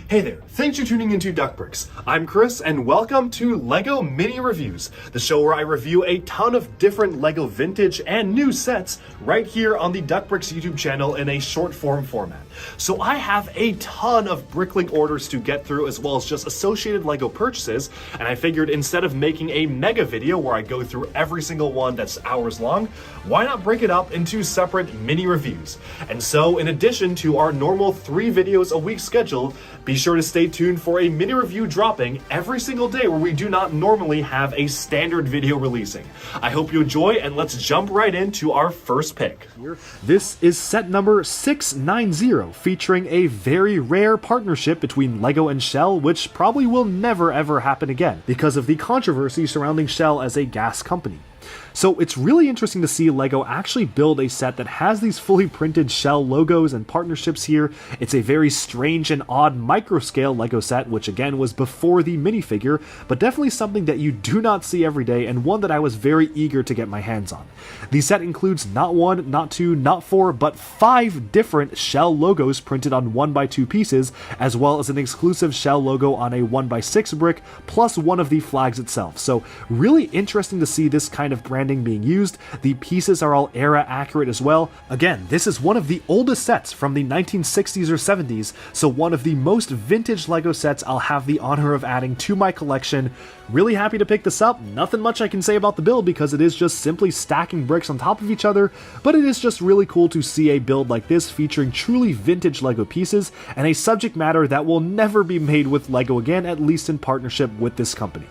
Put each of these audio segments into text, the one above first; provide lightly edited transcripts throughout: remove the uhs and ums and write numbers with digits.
Hey there, thanks for tuning into Duckbricks. I'm Chris and welcome to LEGO Mini Reviews, the show where I review a ton of different LEGO vintage and new sets right here on the Duckbricks YouTube channel in a short form format. So I have a ton of Bricklink orders to get through as well as just associated LEGO purchases, and I figured instead of making a mega video where I go through every single one that's hours long, why not break it up into separate mini reviews? And so in addition to our normal 3 videos a week schedule, be sure to stay tuned for a mini review dropping every single day where we do not normally have a standard video releasing. I hope you enjoy, and let's jump right into our first pick. This is set number 690, featuring a very rare partnership between LEGO and Shell, which probably will never ever happen again because of the controversy surrounding Shell as a gas company. So it's really interesting to see LEGO actually build a set that has these fully printed Shell logos and partnerships here. It's a very strange and odd micro-scale LEGO set, which again was before the minifigure, but definitely something that you do not see every day and one that I was very eager to get my hands on. The set includes not 1, not 2, not 4, but 5 different Shell logos printed on 1x2 pieces, as well as an exclusive Shell logo on a 1x6 brick, plus one of the flags itself. So really interesting to see this kind of branding being used. The pieces are all era accurate as well. Again, this is one of the oldest sets from the 1960s or 70s, so one of the most vintage LEGO sets I'll have the honor of adding to my collection. Really happy to pick this up. Nothing much I can say about the build because it is just simply stacking bricks on top of each other, but it is just really cool to see a build like this featuring truly vintage LEGO pieces and a subject matter that will never be made with LEGO again, at least in partnership with this company.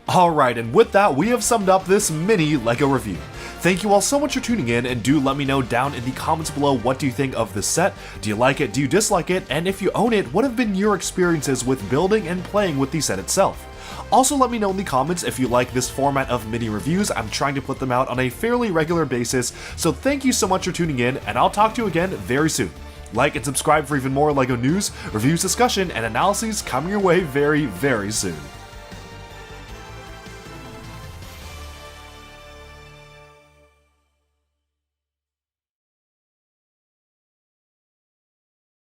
Alright, and with that, we have summed up this mini LEGO review. Thank you all so much for tuning in, and do let me know down in the comments below what do you think of this set. Do you like it? Do you dislike it? And if you own it, what have been your experiences with building and playing with the set itself? Also let me know in the comments if you like this format of mini reviews. I'm trying to put them out on a fairly regular basis, so thank you so much for tuning in, and I'll talk to you again very soon. Like and subscribe for even more LEGO news, reviews, discussion, and analyses coming your way very, very soon.